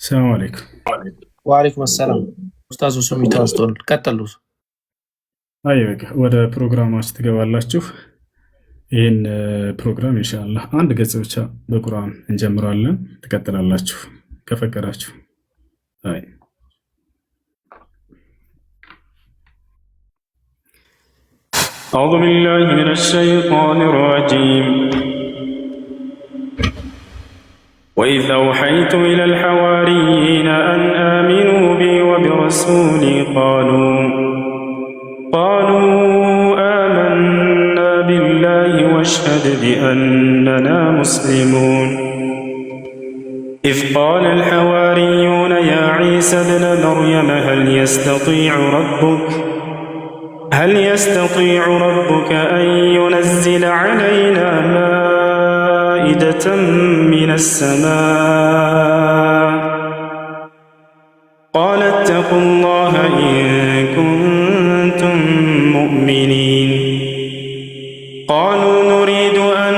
السلام عليكم. وعليكم السلام ኡስታዝ ስም ይታስቶል ቀጥሉ። በቃ ወደ ፕሮግራማችን ትገባላችሁ። ይህን ፕሮግራም ኢንሻአላህ አንድ ገጽ ብቻ በቁርአን እንጀምራለን፣ ትቀጥላላችሁ ከፈቀዳችሁ። أعوذ بالله من الشيطان الرجيم. وإذ أوحيت إلى الحواريين أن آمنوا بي وبرسولي قالوا آمنا بالله واشهد بأننا مسلمون. إذ قال الحواريون يا عيسى ابن مريم هل يستطيع ربك أن ينزل علينا مائدة من السماء قال اتقوا الله إن كنتم مؤمنين. قالوا نريد أن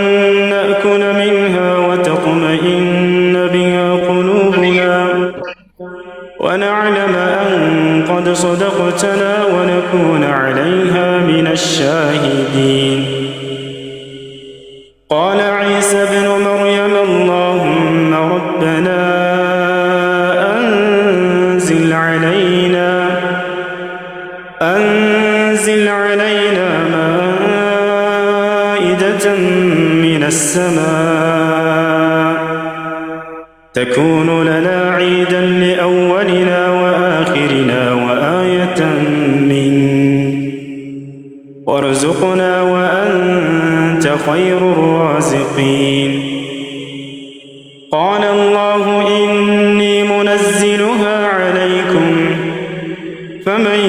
نأكل منها وتطمئن بها قلوبنا ونعلم أن قد صدقتنا ونكون عليها من الشاهدين. قال عيسى ابن مريم اللهم ربنا أنزل علينا مائدة من السماء تكون لنا عيدا لأولنا وآخرنا وآية منك وارزقنا وأنت خير الرازقين. قال الله إني منزلها عليكم فمن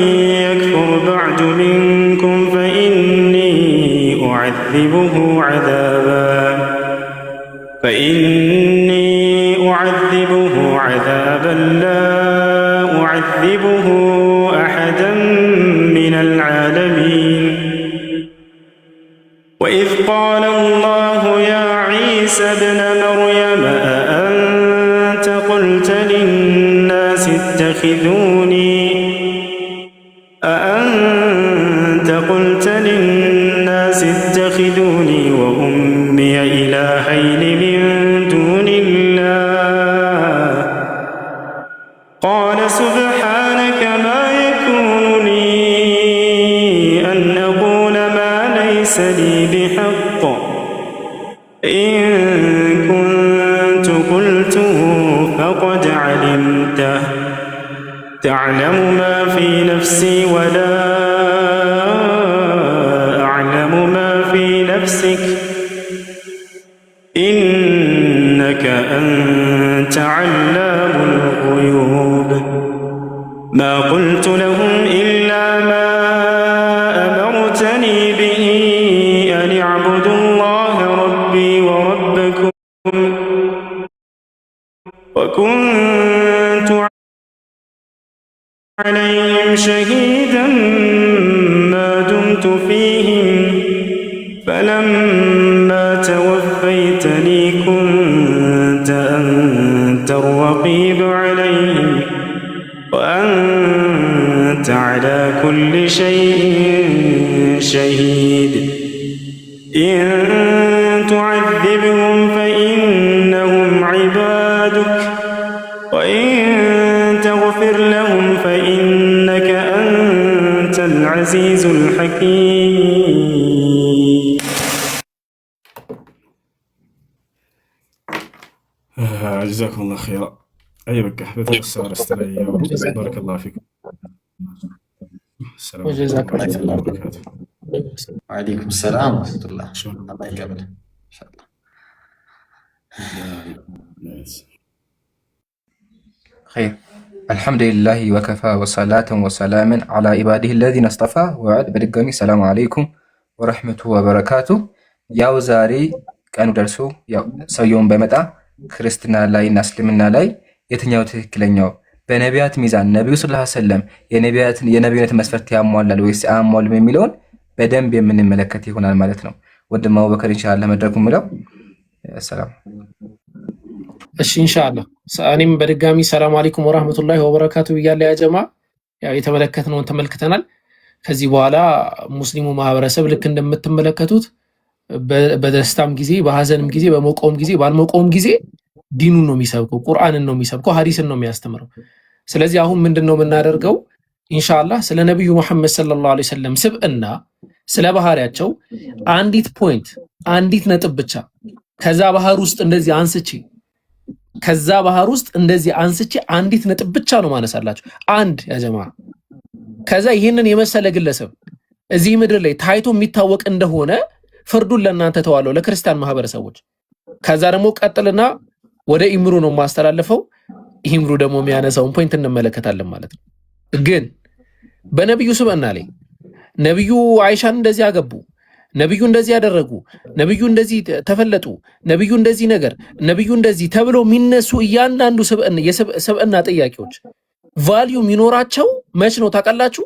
يكفر بعد منكم فإني أعذبه عذابا لا أعذبه أحدا من العالمين. وإذ قال الله يا عيسى ابن مريم أأنت قلت للناس اتخذوني وأمي إلهين من دون الله قال سبحانك ما يكون لي أن أقول ما ليس لي بحق إن كنت قلته فقد علمته تعلم ما في نفسي ولا أعلم ما في نفسك إنك أنت علام الغيوب. ما قلت لهم إلا ما أمرتني به أن اعبدوا الله ربي وربكم وكنت عليهم شهيدا ما دمت فيهم فلما توفيتني كنت أنت الرقيب عليهم وأنت على كل شيء شهيد. إن تعذبهم فإنهم عبادك وإن تغفر لهم فإنك أنت العزيز الحكيم. جزاكم الله خيرا. بك بتفسر استري بارك الله فيكم. السلام عليكم ورحمة الله وبركاته. وعليكم السلام ورحمة الله. الله يقبل إن شاء الله. خير. الحمد لله وكفى وصلاة وسلام على عباده الذين اصطفى وبعد بدقمي السلام عليكم ورحمة وبركاته. ያው ዛሬ ቀኑ ደርሶ ያው ሰውየውን በመጣ ክርስትና ላይ እና እስልምና ላይ የትኛው ትክክለኛው በነቢያት ሚዛን ነብዩ ሰለላሁ ዐለይሂ ወሰለም የነቢያት መስፈርት ያሟላል ወይስ አያሟልም የሚለውን በደንብ የምንመለከት ይሆናል ማለት ነው። ወንድም አቡበከር ኢንሻአላህ መድረኩ ምለው ሰላም እሺ ኢንሻአላህ እኔም በድጋሚ ሰላም አለይኩም ወራህመቱላሂ ወበረካቱ ብያለሁ። ያ ጀማ ያው የተመለከትነውን ተመልክተናል። ከዚህ በኋላ ሙስሊሙ ማህበረሰብ ልክ እንደምትመለከቱት በደስታም ጊዜ በሐዘንም ጊዜ በሞቀውም ጊዜ ባልሞቀውም ጊዜ ዲኑን ነው የሚሰብከው፣ ቁርአንን ነው የሚሰብከው፣ ሐዲስን ነው የሚያስተምረው። ስለዚህ አሁን ምንድነው የምናደርገው? ኢንሻአላህ ስለ ነብዩ መሐመድ ሰለላሁ ዐለይሂ ወሰለም ስብዕና ስለ ባህሪያቸው አንዲት ፖይንት አንዲት ነጥብ ብቻ ከዛ ባህር ውስጥ እንደዚህ አንስቼ አንዲት ነጥብ ብቻ ነው ማነሳላችሁ። አንድ ያ ጀማ ከዛ ይህንን የመሰለ ግለሰብ እዚህ ምድር ላይ ታይቶ የሚታወቅ እንደሆነ ፍርዱን ለእናንተ ተዋለው ለክርስቲያን ማህበረሰቦች። ከዛ ደግሞ ቀጥልና ወደ ኢምሩ ነው ማስተላለፈው። ኢምሩ ደግሞ የሚያነሳውን ፖይንት እንመለከታለን ማለት ነው። ግን በነብዩ ስብዕና ላይ ነብዩ አይሻን እንደዚህ አገቡ፣ ነብዩ እንደዚህ ያደረጉ፣ ነብዩ እንደዚህ ተፈለጡ፣ ነብዩ እንደዚህ ነገር፣ ነብዩ እንደዚህ ተብሎ የሚነሱ እያንዳንዱ ስብዕና ጥያቄዎች ቫልዩ የሚኖራቸው መች ነው ታውቃላችሁ?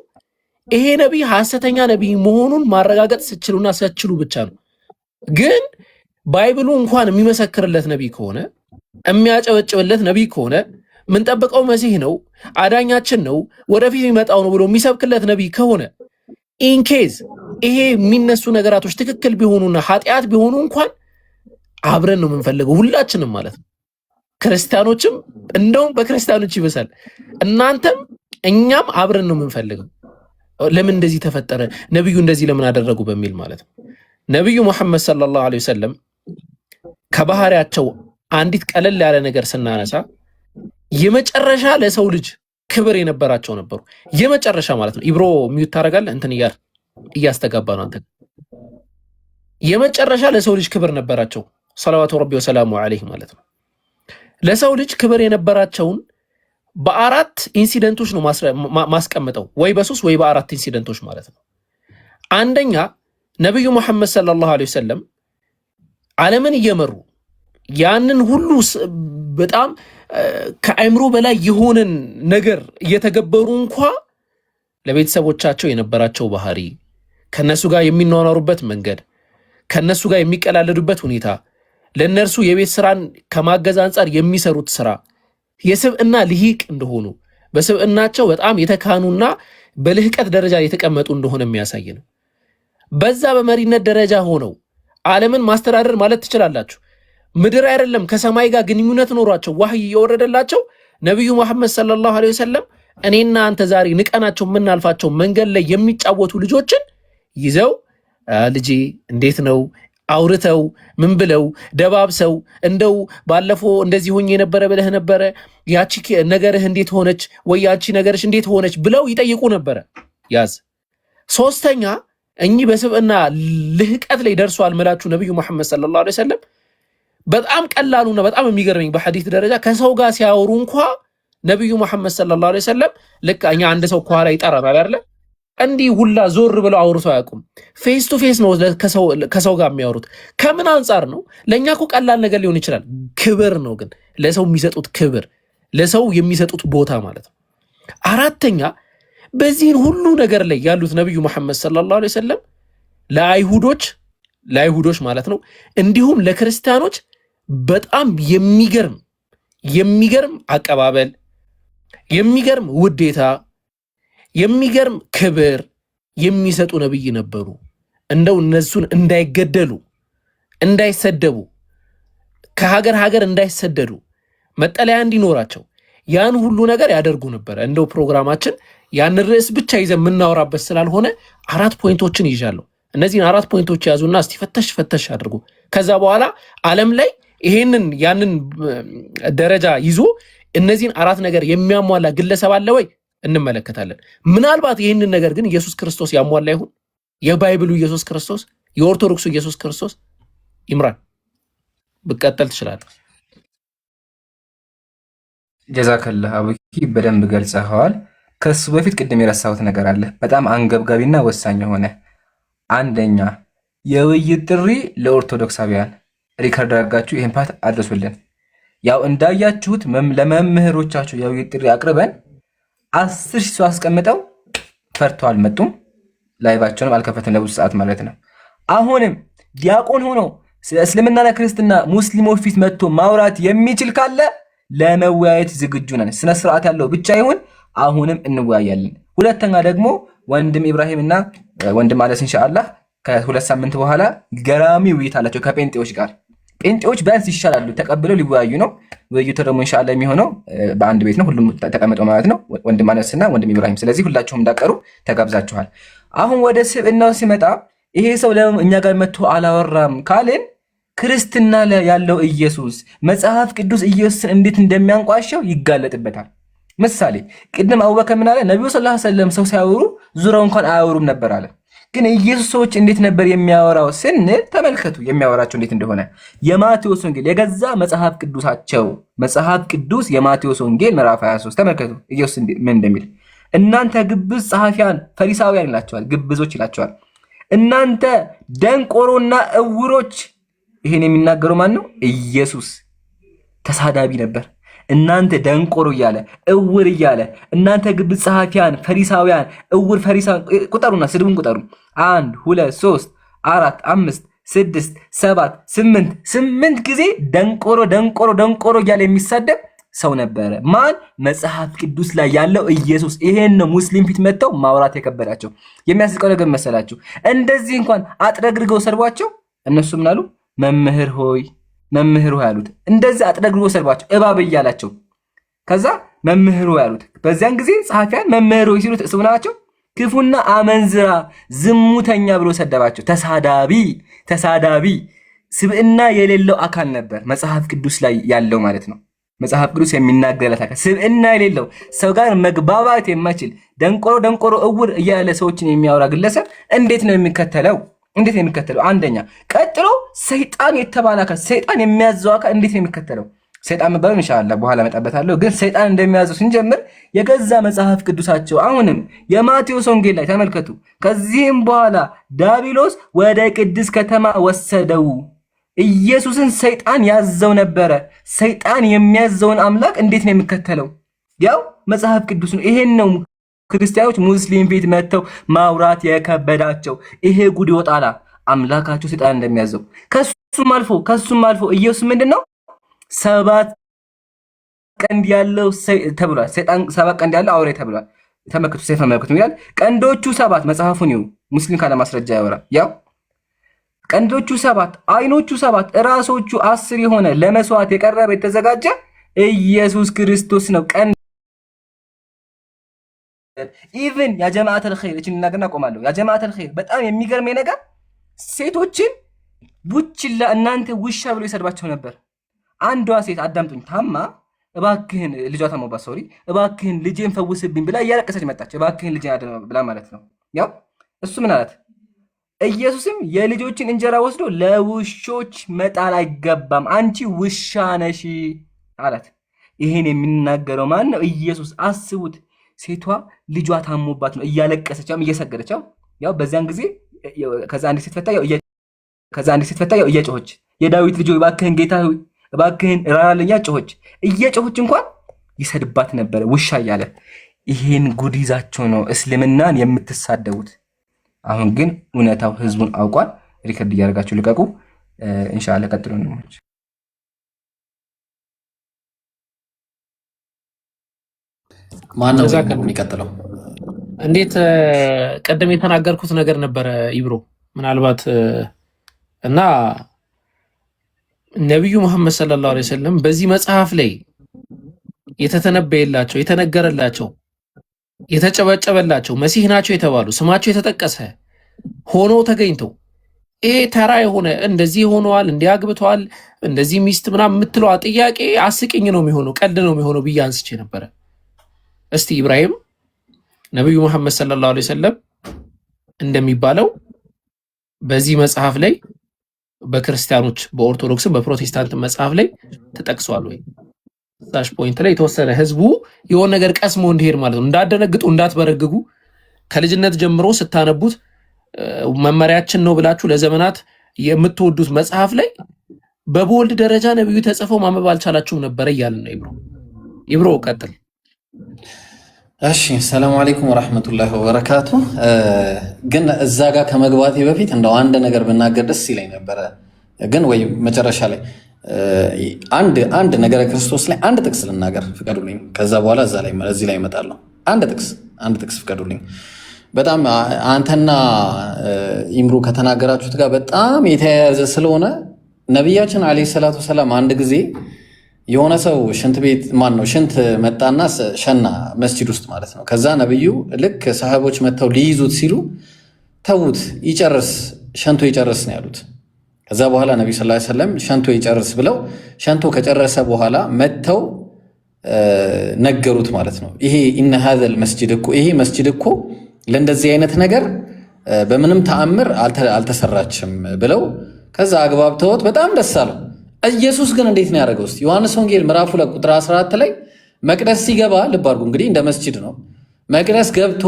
ይሄ ነቢይ ሐሰተኛ ነቢይ መሆኑን ማረጋገጥ ስችሉና ስችሉ ብቻ ነው። ግን ባይብሉ እንኳን የሚመሰክርለት ነቢይ ከሆነ የሚያጨበጭብለት ነቢይ ከሆነ ምንጠብቀው መሲህ ነው፣ አዳኛችን ነው፣ ወደፊት የሚመጣው ነው ብሎ የሚሰብክለት ነቢይ ከሆነ ኢንኬዝ ይሄ የሚነሱ ነገራቶች ትክክል ቢሆኑና ኃጢአት ቢሆኑ እንኳን አብረን ነው የምንፈልገው ሁላችንም ማለት ነው። ክርስቲያኖችም እንደውም በክርስቲያኖች ይበሳል፣ እናንተም እኛም አብረን ነው የምንፈልገው። ለምን እንደዚህ ተፈጠረ፣ ነብዩ እንደዚህ ለምን አደረጉ በሚል ማለት ነው። ነብዩ መሐመድ ሰለላሁ ዐለይሂ ወሰለም ከባህሪያቸው አንዲት ቀለል ያለ ነገር ስናነሳ የመጨረሻ ለሰው ልጅ ክብር የነበራቸው ነበሩ። የመጨረሻ ማለት ነው። ኢብሮ ሚዩት ታደርጋለህ እንትን እያስተጋባ ነው አንተ። የመጨረሻ ለሰው ልጅ ክብር ነበራቸው ሰለዋቱ ረቢ ወሰላሙ ዐለይሂ ማለት ነው። ለሰው ልጅ ክብር የነበራቸውን በአራት ኢንሲደንቶች ነው ማስቀምጠው፣ ወይ በሶስት ወይ በአራት ኢንሲደንቶች ማለት ነው። አንደኛ ነብዩ መሐመድ ሰለላሁ ዐለይሂ ወሰለም ዓለምን እየመሩ ያንን ሁሉ በጣም ከአእምሮ በላይ የሆነን ነገር እየተገበሩ እንኳ ለቤተሰቦቻቸው የነበራቸው ባህሪ፣ ከነሱ ጋር የሚኗኗሩበት መንገድ፣ ከነሱ ጋር የሚቀላለዱበት ሁኔታ፣ ለነርሱ የቤት ስራን ከማገዝ አንጻር የሚሰሩት ስራ የስብዕና ልሂቅ እንደሆኑ በስብዕናቸው በጣም የተካኑና በልህቀት ደረጃ የተቀመጡ እንደሆነ የሚያሳይ ነው። በዛ በመሪነት ደረጃ ሆነው ዓለምን ማስተዳደር ማለት ትችላላችሁ። ምድር አይደለም ከሰማይ ጋር ግንኙነት ኖሯቸው ዋህይ እየወረደላቸው ነብዩ መሐመድ ሰለላሁ ዐለይሂ ወሰለም እኔና አንተ ዛሬ ንቀናቸው የምናልፋቸው መንገድ ላይ የሚጫወቱ ልጆችን ይዘው ልጄ እንዴት ነው አውርተው ምን ብለው ደባብሰው እንደው ባለፈው እንደዚህ ሆኜ የነበረ ብለህ ነበረ ያቺ ነገርህ እንዴት ሆነች ወይ ያቺ ነገርሽ እንዴት ሆነች ብለው ይጠይቁ ነበረ። ያዝ ሶስተኛ እኚህ በስብዕና ልህቀት ላይ ደርሷል መላችሁ ነብዩ መሐመድ ሰለላሁ ዐለይሂ ወሰለም በጣም ቀላሉና በጣም የሚገርመኝ በሐዲስ ደረጃ ከሰው ጋር ሲያወሩ እንኳ ነብዩ መሐመድ ሰለላሁ ዐለይሂ ወሰለም ልክ እኛ አንድ ሰው ከኋላ ይጠራናል አይደል? እንዲህ ሁላ ዞር ብለው አውርተው አያውቁም። ፌስ ቱ ፌስ ነው ከሰው ጋር የሚያወሩት። ከምን አንጻር ነው? ለእኛ እኮ ቀላል ነገር ሊሆን ይችላል። ክብር ነው ግን ለሰው የሚሰጡት ክብር፣ ለሰው የሚሰጡት ቦታ ማለት ነው። አራተኛ በዚህን ሁሉ ነገር ላይ ያሉት ነብዩ መሐመድ ሰለላሁ ዐለይሂ ወሰለም ለአይሁዶች ማለት ነው እንዲሁም ለክርስቲያኖች በጣም የሚገርም አቀባበል፣ የሚገርም ውዴታ፣ የሚገርም ክብር የሚሰጡ ነብይ ነበሩ። እንደው እነሱን እንዳይገደሉ፣ እንዳይሰደቡ፣ ከሀገር እንዳይሰደዱ፣ መጠለያ እንዲኖራቸው ያን ሁሉ ነገር ያደርጉ ነበር። እንደው ፕሮግራማችን ያን ርዕስ ብቻ ይዘን የምናወራበት ስላልሆነ አራት ፖይንቶችን ይዣለሁ። እነዚህን አራት ፖይንቶች ያዙና እስቲ ፈተሽ አድርጉ። ከዛ በኋላ ዓለም ላይ ይሄንን ያንን ደረጃ ይዞ እነዚህን አራት ነገር የሚያሟላ ግለሰብ አለ ወይ እንመለከታለን። ምናልባት ይህንን ነገር ግን ኢየሱስ ክርስቶስ ያሟላ ይሁን? የባይብሉ ኢየሱስ ክርስቶስ፣ የኦርቶዶክሱ ኢየሱስ ክርስቶስ። ኢምራን ብቀጠል ትችላለህ። ጀዛከላህ አቡኪ በደንብ ገልጸኸዋል። ከሱ በፊት ቅድም የረሳሁት ነገር አለ በጣም አንገብጋቢና ወሳኝ የሆነ አንደኛ የውይይት ጥሪ ለኦርቶዶክሳውያን ሪከርድ አድርጋችሁ ይህን ፓርት አድርሱልን። ያው እንዳያችሁት ለመምህሮቻችሁ የውይይት ጥሪ አቅርበን 10 ሺህ ሰው አስቀምጠው ፈርተው አልመጡም። ላይቫቸውንም አልከፈትም ለብዙ ሰዓት ማለት ነው። አሁንም ዲያቆን ሆነው እስልምናና ክርስትና ሙስሊሞች ፊት መጥቶ ማውራት የሚችል ካለ ለመወያየት ዝግጁ ነን። ስነ ስርዓት ያለው ብቻ ይሁን፣ አሁንም እንወያያለን። ሁለተኛ ደግሞ ወንድም ኢብራሂምና ወንድም አለስ ኢንሻአላህ ከሁለት ሳምንት በኋላ ገራሚ ውይይት አላቸው ከጴንጤዎች ጋር። ጴንጤዎች ቢያንስ ይሻላሉ፣ ተቀብለው ሊወያዩ ነው። ውይይቱ ደግሞ ኢንሻአላህ የሚሆነው በአንድ ቤት ነው፣ ሁሉም ተቀምጠው ማለት ነው፣ ወንድም አለስና ወንድም ኢብራሂም። ስለዚህ ሁላችሁም እንዳቀሩ ተጋብዛችኋል። አሁን ወደ ስብዕናው ሲመጣ ይሄ ሰው ለምን እኛ ጋር መጥቶ አላወራም ካልን ክርስትና ላይ ያለው ኢየሱስ መጽሐፍ ቅዱስ ኢየሱስን እንዴት እንደሚያንቋሸው ይጋለጥበታል። ምሳሌ ቅድም አቡበከር ምን አለ? ነቢዩ ሰለላሁ ዐለይሂ ወሰለም ሰው ሲያወሩ ዙረው እንኳን አያወሩም ነበር አለ። ግን ኢየሱስ ሰዎች እንዴት ነበር የሚያወራው ስንል ተመልከቱ የሚያወራቸው እንዴት እንደሆነ። የማቴዎስ ወንጌል የገዛ መጽሐፍ ቅዱሳቸው መጽሐፍ ቅዱስ የማቴዎስ ወንጌል ምዕራፍ 23 ተመልከቱ ኢየሱስ ምን እንደሚል። እናንተ ግብዝ ጸሐፊያን ፈሪሳውያን ይላቸዋል፣ ግብዞች ይላቸዋል። እናንተ ደንቆሮና እውሮች። ይሄን የሚናገረው ማን ነው? ኢየሱስ ተሳዳቢ ነበር። እናንተ ደንቆሮ እያለ እውር እያለ እናንተ ግብዝ ጸሐፊያን ፈሪሳውያን እውር ፈሪሳውያን ቁጠሩና ስድቡን ቁጠሩ 1 2 3 4 5 6 7 8 ጊዜ ደንቆሮ ደንቆሮ ደንቆሮ እያለ የሚሳደብ ሰው ነበረ። ማን? መጽሐፍ ቅዱስ ላይ ያለው ኢየሱስ። ይሄን ነው ሙስሊም ፊት መጥተው ማውራት የከበዳቸው። የሚያስቀው ነገር መሰላችሁ? እንደዚህ እንኳን አጥረግርገው ሰርቧቸው እነሱ ምን አሉ? መምህር ሆይ መምህር ሆይ አሉት። እንደዚህ አጥረግርገው ሰርቧቸው እባብ እያላቸው ከዛ መምህር ሆይ አሉት። በዚያን ጊዜ ጸሐፊያን መምህር ሆይ ሲሉት እሱ ናቸው ክፉና አመንዝራ ዝሙተኛ ብሎ ሰደባቸው። ተሳዳቢ ስብዕና የሌለው አካል ነበር መጽሐፍ ቅዱስ ላይ ያለው ማለት ነው። መጽሐፍ ቅዱስ የሚናገርለት አካል ስብዕና የሌለው ሰው ጋር መግባባት የማይችል ደንቆሮ እውር እያለ ሰዎችን የሚያወራ ግለሰብ እንዴት ነው የሚከተለው? አንደኛ። ቀጥሎ ሰይጣን የተባለ አካል ሰይጣን የሚያዘው አካል እንዴት ነው የሚከተለው? ሰይጣን መባሉ ኢንሻአላህ በኋላ መጣበታለሁ። ግን ሰይጣን እንደሚያዘው ስንጀምር የገዛ መጽሐፍ ቅዱሳቸው አሁንም የማቴዎስ ወንጌል ላይ ተመልከቱ። ከዚህም በኋላ ዳቢሎስ ወደ ቅድስት ከተማ ወሰደው። ኢየሱስን ሰይጣን ያዘው ነበረ። ሰይጣን የሚያዘውን አምላክ እንዴት ነው የሚከተለው? ያው መጽሐፍ ቅዱስ ነው። ይሄን ነው ክርስቲያኖች ሙስሊም ቤት መጥተው ማውራት የከበዳቸው። ይሄ ጉድ ይወጣላ አምላካቸው ሰይጣን እንደሚያዘው። ከሱም አልፎ ኢየሱስ ምንድነው 7 ቀንድ ያለው ተብሏል። ሰይጣን 7 ቀንድ ያለው አውሬ ተብሏል። ተመልከቱ፣ ሰይፈ መለኮት ይላል። ቀንዶቹ 7 መጽሐፉን ይው ሙስሊም ካለ ማስረጃ ያወራ። ያው ቀንዶቹ 7 አይኖቹ 7 ራሶቹ 10 የሆነ ለመስዋዕት የቀረበ የተዘጋጀ ኢየሱስ ክርስቶስ ነው። ቀንድ ኢቭን ያ ጀማዓተል ኸይር እቺን እናገርና ቆማለሁ። ያ ጀማዓተል ኸይር በጣም የሚገርመኝ ነገር ሴቶችን ቡችላ እናንተ ውሻ ብሎ ይሰድባቸው ነበር። አንዷ ሴት አዳምጡኝ፣ ታማ እባክህን ልጇ ታማባ ሶሪ እባክህን ልጄን ፈውስብኝ ብላ እያለቀሰች መጣች። እባክህን ልጄን አድን ብላ ማለት ነው። ያው እሱ ምን አላት? ኢየሱስም የልጆችን እንጀራ ወስዶ ለውሾች መጣል አይገባም፣ አንቺ ውሻ ነሽ አላት። ይሄን የሚናገረው ማን ነው? ኢየሱስ። አስቡት፣ ሴቷ ልጇ ታሞባት ነው እያለቀሰች እየሰገደች ያው በዚያን ጊዜ ከዛ አንድ ሴት ፈታ ያው እየጮኸች የዳዊት ልጅ እባክህን ጌታ እባክህን ራራልኛ ጮኸች። እየጮኸች እንኳን ይሰድባት ነበር ውሻ እያለ። ይሄን ጉድ ይዛቸው ነው እስልምናን የምትሳደቡት። አሁን ግን እውነታው ህዝቡን አውቋል። ሪከርድ እያደረጋችሁ ልቀቁ። ኢንሻአላህ ቀጥሎ ነው። ማን ነው የሚቀጥለው? እንዴት ቀደም የተናገርኩት ነገር ነበረ ኢብሮ ምናልባት እና ነብዩ መሐመድ ሰለላሁ ዐለይሂ ወሰለም በዚህ መጽሐፍ ላይ የተተነበየላቸው የተነገረላቸው የተጨበጨበላቸው መሲህ ናቸው የተባሉ ስማቸው የተጠቀሰ ሆኖ ተገኝተው ይሄ ተራ የሆነ እንደዚህ ሆነዋል እንዲያግብተዋል እንደዚህ ሚስት ምናምን የምትለዋ ጥያቄ አስቂኝ ነው የሚሆነው፣ ቀልድ ነው የሚሆነው ብዬ አንስቼ ነበረ። እስቲ ኢብራሂም ነብዩ መሐመድ ሰለላሁ ዐለይሂ ወሰለም እንደሚባለው በዚህ መጽሐፍ ላይ በክርስቲያኖች በኦርቶዶክስም በፕሮቴስታንት መጽሐፍ ላይ ተጠቅሷል ወይ? ታች ፖይንት ላይ የተወሰነ ህዝቡ የሆነ ነገር ቀስሞ እንዲሄድ ማለት ነው። እንዳደነግጡ እንዳትበረግጉ ከልጅነት ጀምሮ ስታነቡት መመሪያችን ነው ብላችሁ ለዘመናት የምትወዱት መጽሐፍ ላይ በቦልድ ደረጃ ነብዩ ተጽፈው ማንበብ አልቻላችሁም ነበር እያልን ነው። ኢብሮ ቀጥል። እሺ፣ ሰላም አለይኩም ወራህመቱላሂ ወበረካቱ። ግን እዛ ጋር ከመግባቴ በፊት እንደው አንድ ነገር ብናገር ደስ ይለኝ ነበረ። ግን ወይ መጨረሻ ላይ አንድ ነገረ ክርስቶስ ላይ አንድ ጥቅስ ልናገር ፍቀዱልኝ። ከዛ በኋላ እዚህ ላይ እመጣለሁ። አንድ ጥቅስ ፍቀዱልኝ። በጣም አንተና ኢምሩ ከተናገራችሁት ጋር በጣም የተያያዘ ስለሆነ ነቢያችን አለይሂ ሰላቱ ሰላም አንድ ጊዜ የሆነ ሰው ሽንት መጣና ሸና መስጂድ ውስጥ ማለት ነው። ከዛ ነብዩ ልክ ሰሃቦች መጥተው ሊይዙት ሲሉ ተዉት ይጨርስ ሸንቶ ይጨርስ ነው ያሉት። ከዛ በኋላ ነብዩ ሰለላሁ ዐለይሂ ወሰለም ሸንቶ ይጨርስ ብለው ሸንቶ ከጨረሰ በኋላ መጥተው ነገሩት ማለት ነው። ይሄ ኢነ ሀዘል መስጂድ እኮ ይሄ መስጂድ እኮ ለእንደዚህ አይነት ነገር በምንም ተአምር አልተሰራችም ብለው ከዛ አግባብተውት በጣም ደስ አለው። ኢየሱስ ግን እንዴት ነው ያደረገው? እስቲ ዮሐንስ ወንጌል ምዕራፍ 2 ቁጥር 14 ላይ መቅደስ ሲገባ ልብ አድርጉ እንግዲህ እንደ መስጂድ ነው። መቅደስ ገብቶ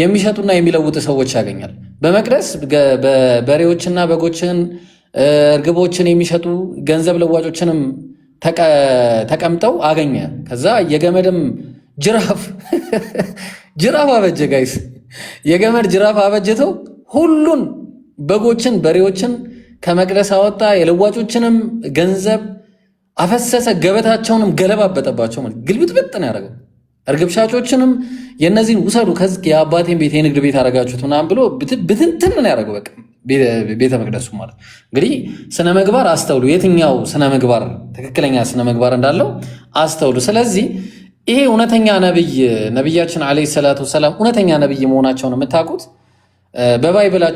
የሚሸጡና የሚለውጡ ሰዎች ያገኛል። በመቅደስ በሬዎችና በጎችን እርግቦችን የሚሸጡ ገንዘብ ለዋጮችንም ተቀምጠው አገኘ። ከዛ የገመድም ጅራፍ አበጀ። ጋይስ የገመድ ጅራፍ አበጀተው ሁሉን በጎችን በሬዎችን ከመቅደስ አወጣ። የለዋጮችንም ገንዘብ አፈሰሰ፣ ገበታቸውንም ገለባበጠባቸው። ማለት ግልብጥብጥ ነው ያደረገው። እርግብ ሻጮችንም የእነዚህን ውሰዱ ከዚህ የአባቴን ቤት የንግድ ቤት አደረጋችሁት ምናምን ብሎ ብትንትን ነው ያደረገው። በቃ ቤተ መቅደሱ ማለት እንግዲህ ስነ ምግባር አስተውሉ። የትኛው ስነ ምግባር ትክክለኛ ስነ ምግባር እንዳለው አስተውሉ። ስለዚህ ይሄ እውነተኛ ነቢያችን አለይሂ ሰላቱ ወሰላም እውነተኛ ነቢይ መሆናቸውን የምታውቁት በባይብላችሁ